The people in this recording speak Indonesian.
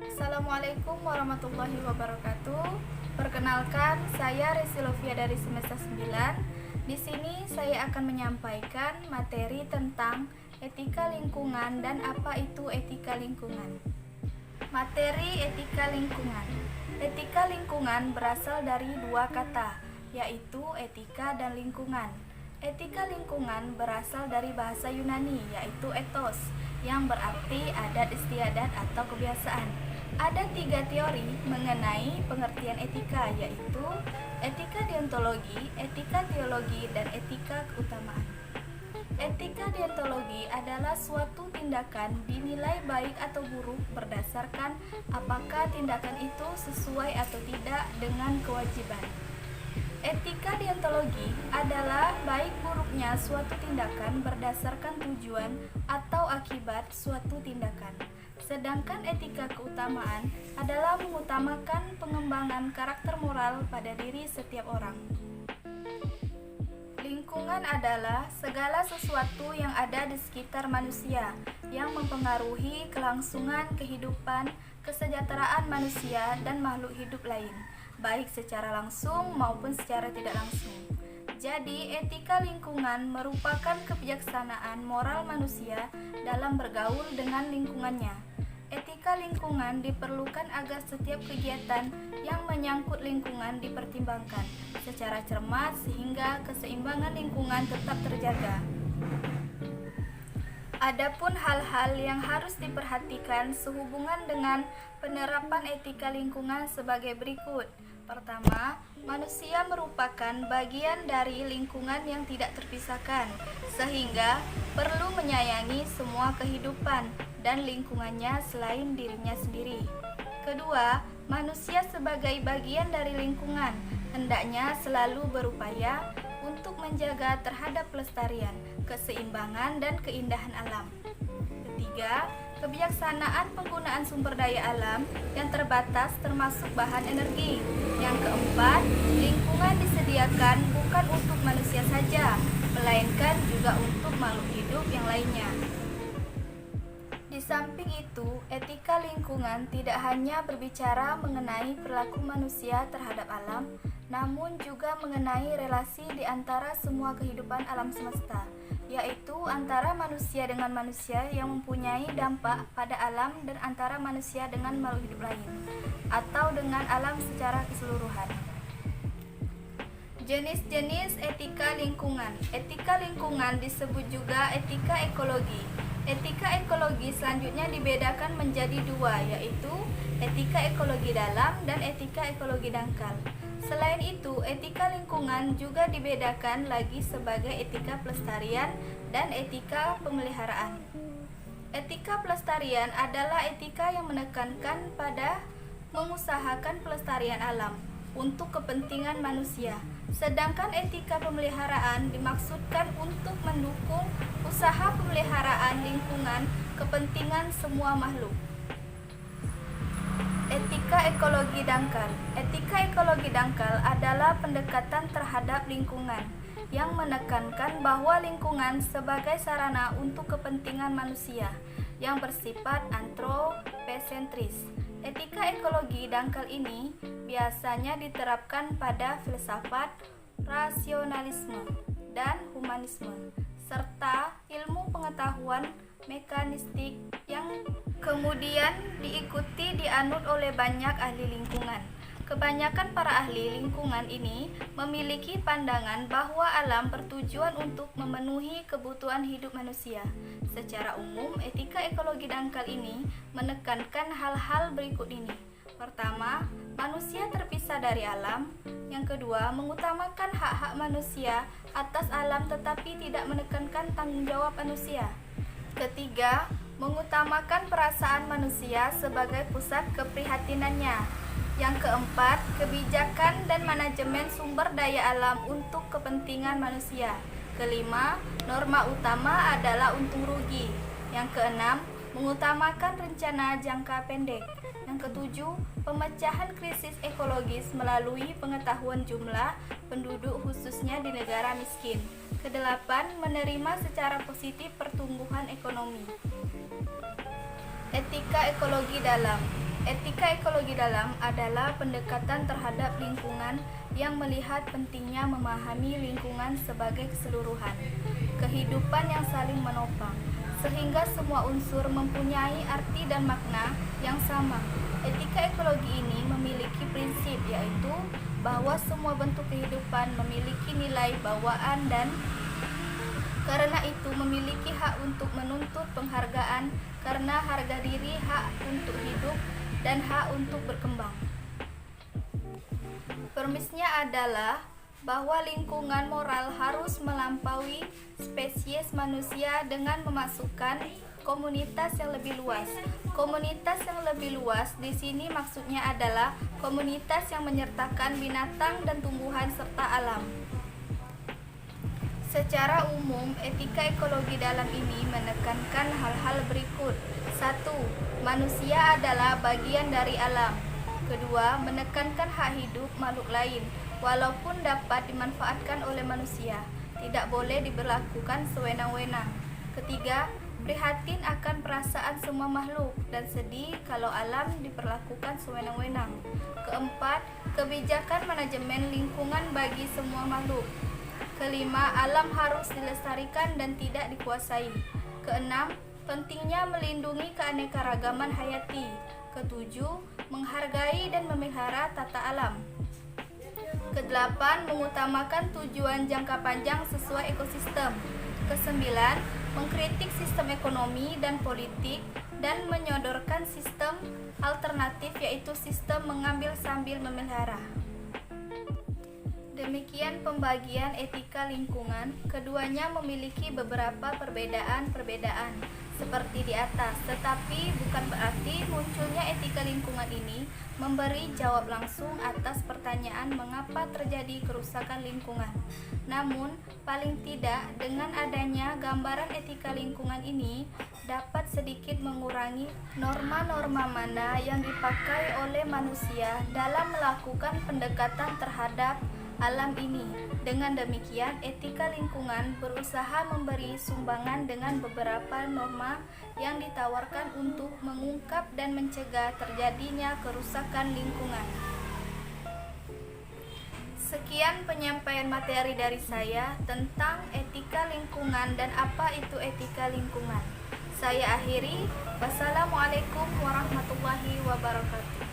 Assalamualaikum warahmatullahi wabarakatuh. Perkenalkan, saya Resi Lovia dari semester 9. Di sini saya akan menyampaikan materi tentang etika lingkungan dan apa itu etika lingkungan. Materi etika lingkungan. Etika lingkungan berasal dari dua kata, yaitu etika dan lingkungan. Etika lingkungan berasal dari bahasa Yunani, yaitu ethos, yang berarti adat istiadat atau kebiasaan. Ada 3 teori mengenai pengertian etika, yaitu etika deontologi, etika teologi, dan etika keutamaan. Etika deontologi adalah suatu tindakan dinilai baik atau buruk berdasarkan apakah tindakan itu sesuai atau tidak dengan kewajiban. Etika deontologi adalah baik buruknya suatu tindakan berdasarkan tujuan atau akibat suatu tindakan. Sedangkan etika keutamaan adalah mengutamakan pengembangan karakter moral pada diri setiap orang. Lingkungan adalah segala sesuatu yang ada di sekitar manusia yang mempengaruhi kelangsungan kehidupan, kesejahteraan manusia dan makhluk hidup lain, baik secara langsung maupun secara tidak langsung. Jadi, etika lingkungan merupakan kebijaksanaan moral manusia dalam bergaul dengan lingkungannya. Etika lingkungan diperlukan agar setiap kegiatan yang menyangkut lingkungan dipertimbangkan secara cermat sehingga keseimbangan lingkungan tetap terjaga. Adapun hal-hal yang harus diperhatikan sehubungan dengan penerapan etika lingkungan sebagai berikut. Pertama, manusia merupakan bagian dari lingkungan yang tidak terpisahkan, sehingga perlu menyayangi semua kehidupan dan lingkungannya selain dirinya sendiri. Kedua, manusia sebagai bagian dari lingkungan hendaknya selalu berupaya untuk menjaga terhadap pelestarian, keseimbangan, dan keindahan alam. Ketiga, kebijaksanaan penggunaan sumber daya alam yang terbatas termasuk bahan energi. Yang keempat, lingkungan disediakan bukan untuk manusia saja, melainkan juga untuk makhluk hidup yang lainnya. Di samping itu, etika lingkungan tidak hanya berbicara mengenai perilaku manusia terhadap alam, namun juga mengenai relasi di antara semua kehidupan alam semesta, yaitu antara manusia dengan manusia yang mempunyai dampak pada alam dan antara manusia dengan makhluk hidup lain, atau dengan alam secara keseluruhan. Jenis-jenis etika lingkungan. Etika lingkungan disebut juga etika ekologi. Etika ekologi selanjutnya dibedakan menjadi dua, yaitu etika ekologi dalam dan etika ekologi dangkal. Selain itu, etika lingkungan juga dibedakan lagi sebagai etika pelestarian dan etika pemeliharaan. Etika pelestarian adalah etika yang menekankan pada mengusahakan pelestarian alam untuk kepentingan manusia. Sedangkan etika pemeliharaan dimaksudkan untuk mendukung usaha pemeliharaan lingkungan kepentingan semua makhluk. Etika ekologi dangkal. Etika ekologi dangkal adalah pendekatan terhadap lingkungan yang menekankan bahwa lingkungan sebagai sarana untuk kepentingan manusia yang bersifat antroposentris. Etika ekologi dangkal ini biasanya diterapkan pada filsafat, rasionalisme, dan humanisme, serta ilmu pengetahuan mekanistik yang kemudian dianut oleh banyak ahli lingkungan. Kebanyakan para ahli lingkungan ini memiliki pandangan bahwa alam bertujuan untuk memenuhi kebutuhan hidup manusia. Secara umum, etika ekologi dangkal ini menekankan hal-hal berikut ini. Pertama, manusia terpisah dari alam. Yang kedua, mengutamakan hak-hak manusia atas alam tetapi tidak menekankan tanggung jawab manusia. Ketiga, mengutamakan perasaan manusia sebagai pusat keprihatinannya. Yang keempat, kebijakan dan manajemen sumber daya alam untuk kepentingan manusia. Kelima, norma utama adalah untung rugi. Yang keenam, mengutamakan rencana jangka pendek. Yang ketujuh, pemecahan krisis ekologis melalui pengetahuan jumlah penduduk khususnya di negara miskin. Kedelapan, menerima secara positif pertumbuhan ekonomi. Etika ekologi dalam. Etika ekologi dalam adalah pendekatan terhadap lingkungan yang melihat pentingnya memahami lingkungan sebagai keseluruhan, kehidupan yang saling menopang, sehingga semua unsur mempunyai arti dan makna yang sama. Etika ekologi ini memiliki prinsip, yaitu bahwa semua bentuk kehidupan memiliki nilai bawaan dan karena itu memiliki hak untuk menuntut penghargaan karena harga diri, hak untuk hidup, dan hak untuk berkembang. Premisnya adalah bahwa lingkungan moral harus melampaui spesies manusia dengan memasukkan komunitas yang lebih luas. Komunitas yang lebih luas di sini maksudnya adalah komunitas yang menyertakan binatang dan tumbuhan serta alam. Secara umum, etika ekologi dalam ini menekankan hal-hal berikut. 1. Manusia adalah bagian dari alam. Kedua, menekankan hak hidup makhluk lain, walaupun dapat dimanfaatkan oleh manusia, tidak boleh diberlakukan sewenang-wenang. Ketiga, prihatin akan perasaan semua makhluk dan sedih kalau alam diperlakukan sewenang-wenang. Keempat, kebijakan manajemen lingkungan bagi semua makhluk. Kelima, alam harus dilestarikan dan tidak dikuasai. Keenam, pentingnya melindungi keanekaragaman hayati. Ketujuh, menghargai dan memelihara tata alam. Kedelapan, mengutamakan tujuan jangka panjang sesuai ekosistem. Kesembilan, mengkritik sistem ekonomi dan politik dan menyodorkan sistem alternatif, yaitu sistem mengambil sambil memelihara. Demikian pembagian etika lingkungan. Keduanya memiliki beberapa perbedaan seperti di atas, tetapi bukan berarti munculnya etika lingkungan ini memberi jawab langsung atas pertanyaan mengapa terjadi kerusakan lingkungan. Namun, paling tidak dengan adanya gambaran etika lingkungan ini dapat sedikit mengurangi norma-norma mana yang dipakai oleh manusia dalam melakukan pendekatan terhadap alam ini. Dengan demikian, etika lingkungan berusaha memberi sumbangan dengan beberapa norma yang ditawarkan untuk mengungkap dan mencegah terjadinya kerusakan lingkungan. Sekian penyampaian materi dari saya tentang etika lingkungan dan apa itu etika lingkungan. Saya akhiri. Wassalamualaikum warahmatullahi wabarakatuh.